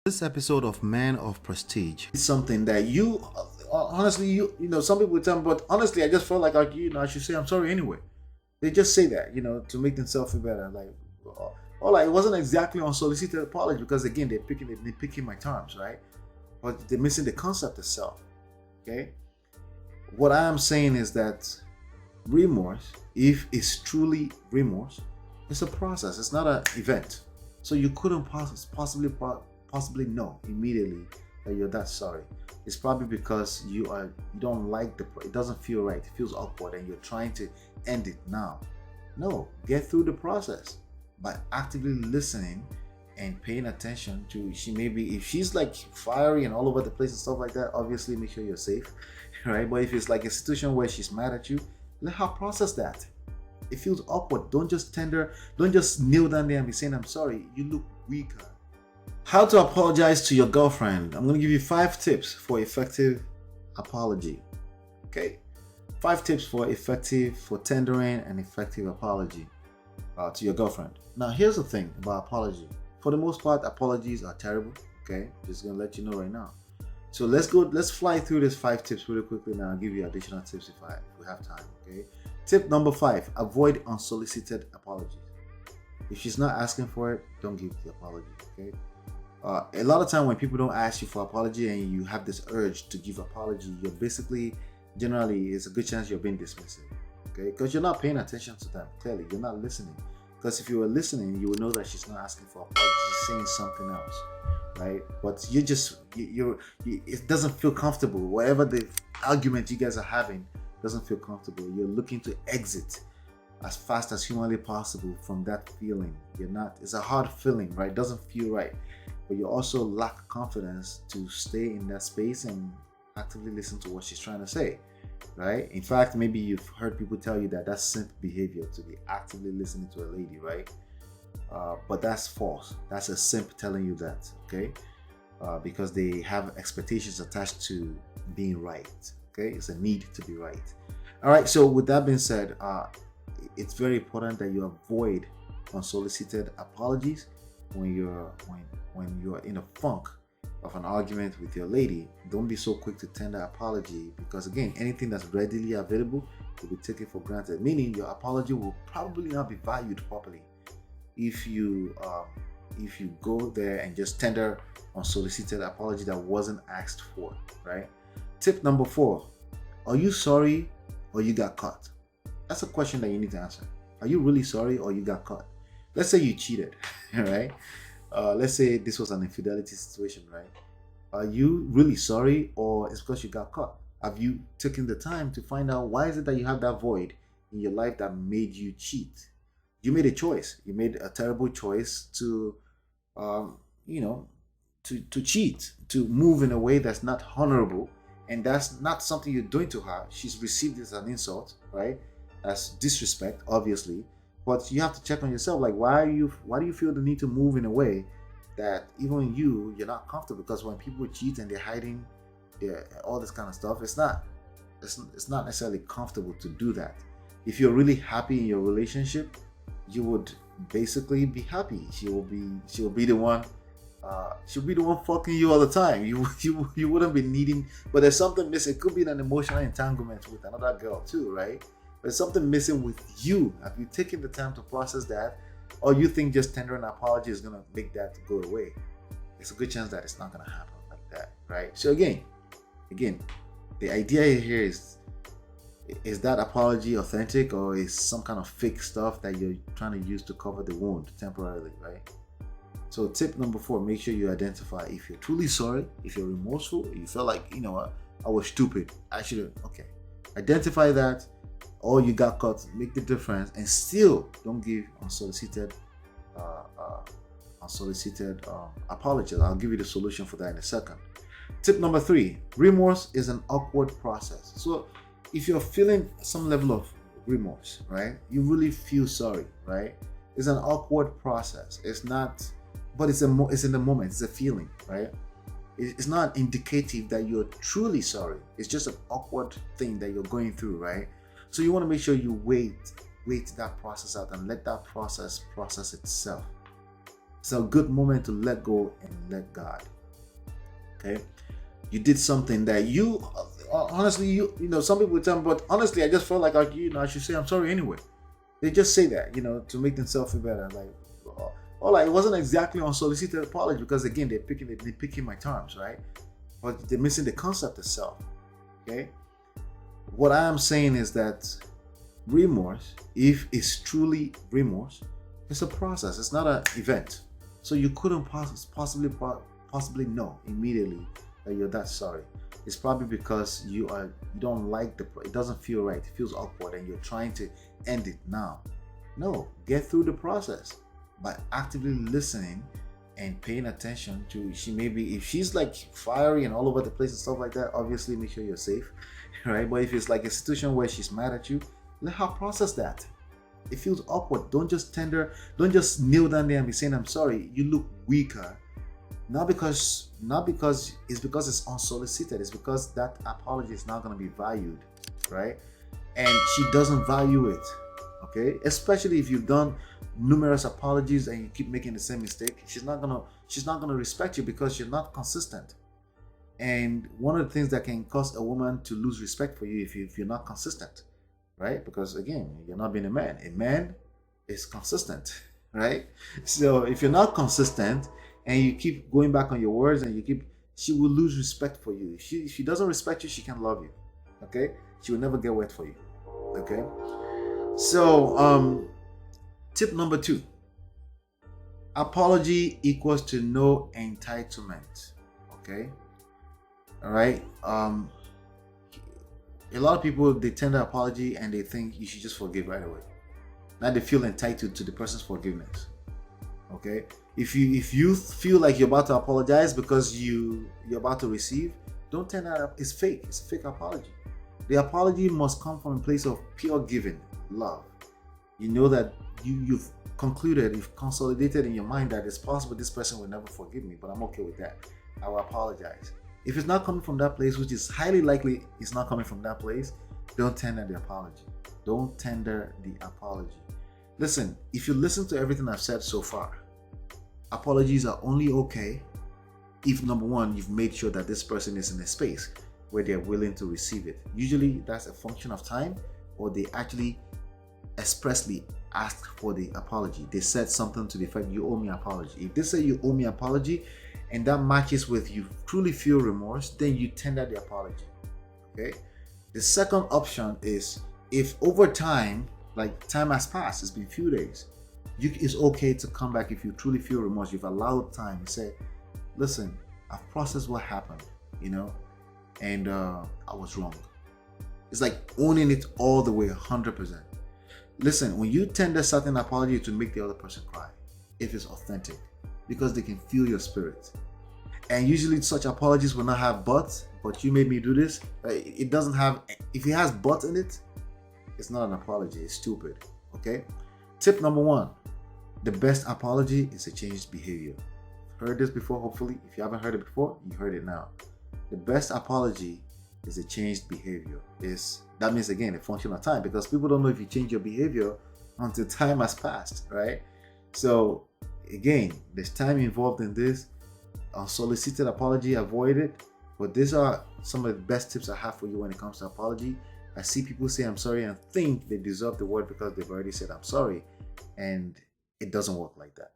This episode of Man of Prestige It's something that you honestly, some people tell me, but honestly, I just felt like I should say I'm sorry anyway. They just say that, to make themselves feel better. Like, it wasn't exactly unsolicited apology because again, they're picking my terms, right? But they're missing the concept itself. Okay, what I am saying is that remorse, if it's truly remorse, it's a process. It's not an event. So you couldn't possibly know immediately that you're that sorry. It's probably because you don't like it doesn't feel right. It feels awkward, and you're trying to end it now. No, get through the process by actively listening and paying attention to. If she's like fiery and all over the place and stuff like that, obviously make sure you're safe, right? But if it's like a situation where she's mad at you, let her process that. It feels awkward. Don't just kneel down there and be saying I'm sorry. You look weaker. How to apologize to your girlfriend. I'm going to give you 5 tips for effective apology. Okay? 5 tips for tendering an effective apology to your girlfriend. Now, here's the thing about apology. For the most part, apologies are terrible. Okay? Just going to let you know right now. So let's fly through these 5 tips really quickly now. I'll give you additional tips if we have time. Okay? Tip number 5, avoid unsolicited apologies. If she's not asking for it, don't give the apology. Okay? A lot of time when people don't ask you for apology and you have this urge to give apology, you're basically, generally, it's a good chance you're being dismissive. Okay? Because you're not paying attention to them. Clearly, you're not listening. Because if you were listening, you would know that she's not asking for apology. She's saying something else, right? But it doesn't feel comfortable. Whatever the argument you guys are having doesn't feel comfortable. You're looking to exit as fast as humanly possible from that feeling. It's a hard feeling, right? It doesn't feel right. But you also lack confidence to stay in that space and actively listen to what she's trying to say, right? In fact, maybe you've heard people tell you that that's simp behavior, to be actively listening to a lady, right? But that's false. That's a simp telling you that, okay? Because they have expectations attached to being right, okay? It's a need to be right. All right, so with that being said, it's very important that you avoid unsolicited apologies when you're in a funk of an argument with your lady. Don't be so quick to tender apology, because again, anything that's readily available will be taken for granted, meaning your apology will probably not be valued properly if you go there and just tender unsolicited apology that wasn't asked for, right? Tip number 4, are you sorry or you got caught? That's a question that you need to answer. Are you really sorry or you got caught? Let's say you cheated, right? Let's say this was an infidelity situation, right? Are you really sorry, or it's because you got caught? Have you taken the time to find out why is it that you have that void in your life that made you cheat? You made a choice. You made a terrible choice to cheat, to move in a way that's not honorable, and that's not something you're doing to her. She's received it as an insult, right? As disrespect, obviously. But you have to check on yourself, like why do you feel the need to move in a way that even you're not comfortable? Because when people cheat and they're hiding all this kind of stuff, it's not necessarily comfortable to do that. If you're really happy in your relationship, you would basically be happy. She'll be the one fucking you all the time. You wouldn't be needing, but there's something missing. It could be an emotional entanglement with another girl too, right? There's something missing with you. Have you taken the time to process that? Or you think just tendering an apology is going to make that go away? There's a good chance that it's not going to happen like that, right? So again, the idea here is that apology authentic, or is some kind of fake stuff that you're trying to use to cover the wound temporarily, right? So tip number 4, make sure you identify if you're truly sorry, if you're remorseful, you feel like, I was stupid. I should have, okay. Identify that. Or you got caught, make the difference, and still don't give unsolicited apologies. I'll give you the solution for that in a second. Tip number 3, remorse is an awkward process. So if you're feeling some level of remorse, right, you really feel sorry, right, it's an awkward process. It's not, but it's in the moment. It's a feeling, right? It's not indicative that you're truly sorry. It's just an awkward thing that you're going through, right? So you want to make sure you wait that process out and let that process itself. It's a good moment to let go and let God. Okay, you did something that you honestly, some people tell me, but honestly, I just felt like I should say I'm sorry anyway. They just say that, to make themselves feel better. Like, it wasn't exactly unsolicited apology because again, they're picking my terms, right? But they're missing the concept itself. Okay, what I am saying is that remorse, if it's truly remorse, it's a process. It's not an event. So you couldn't possibly know immediately that you're that sorry. It's probably because you don't like it doesn't feel right. It feels awkward, and you're trying to end it now. No, get through the process by actively listening and paying attention to. If she's like fiery and all over the place and stuff like that, obviously make sure you're safe, right? But if it's like a situation where she's mad at you, let her process that. It feels awkward. Don't just kneel down there and be saying I'm sorry. You look weaker. Not because it's unsolicited. It's because that apology is not going to be valued, right? And she doesn't value it. Okay, especially if you've done numerous apologies and you keep making the same mistake, she's not gonna respect you because you're not consistent. And one of the things that can cause a woman to lose respect for you if you're not consistent, right? Because again, you're not being a man. A man is consistent, right? So if you're not consistent and you keep going back on your words and she will lose respect for you. If she doesn't respect you, she can't love you. Okay, she will never get wet for you. Okay. So, tip number 2, apology equals to no entitlement. Okay. All right. A lot of people, they tender apology and they think you should just forgive right away. Now they feel entitled to the person's forgiveness. Okay. If you feel like you're about to apologize because you're about to receive, don't tender up. It's fake. It's a fake apology. The apology must come from a place of pure giving, love. You know that you've consolidated in your mind that it's possible this person will never forgive me, but I'm okay with that. I will apologize. If it's not coming from that place, which is highly likely it's not coming from that place, don't tender the apology. Don't tender the apology. Listen, if you listen to everything I've said so far, apologies are only okay if, number one, you've made sure that this person is in a space where they're willing to receive it. Usually that's a function of time, or they actually expressly asked for the apology. They said something to the effect, you owe me an apology. If they say you owe me an apology and that matches with you truly feel remorse, then you tender the apology. Okay. The second option is if over time, like time has passed, it's been a few days, it's okay to come back if you truly feel remorse. You've allowed time. You say, listen, I've processed what happened, and I was wrong. It's like owning it all the way, 100%. Listen, when you tender certain apology to make the other person cry, if it's authentic, because they can feel your spirit. And usually such apologies will not have but you made me do this. It doesn't have, if it has but in it, it's not an apology, it's stupid. Okay? Tip number 1, the best apology is a changed behavior. Heard this before, hopefully. If you haven't heard it before, you heard it now. The best apology is a changed behavior. That means, again, a function of time, because people don't know if you change your behavior until time has passed, right? So again, there's time involved in this. Unsolicited apology, avoid it. But these are some of the best tips I have for you when it comes to apology. I see people say I'm sorry and think they deserve the word because they've already said I'm sorry, and it doesn't work like that.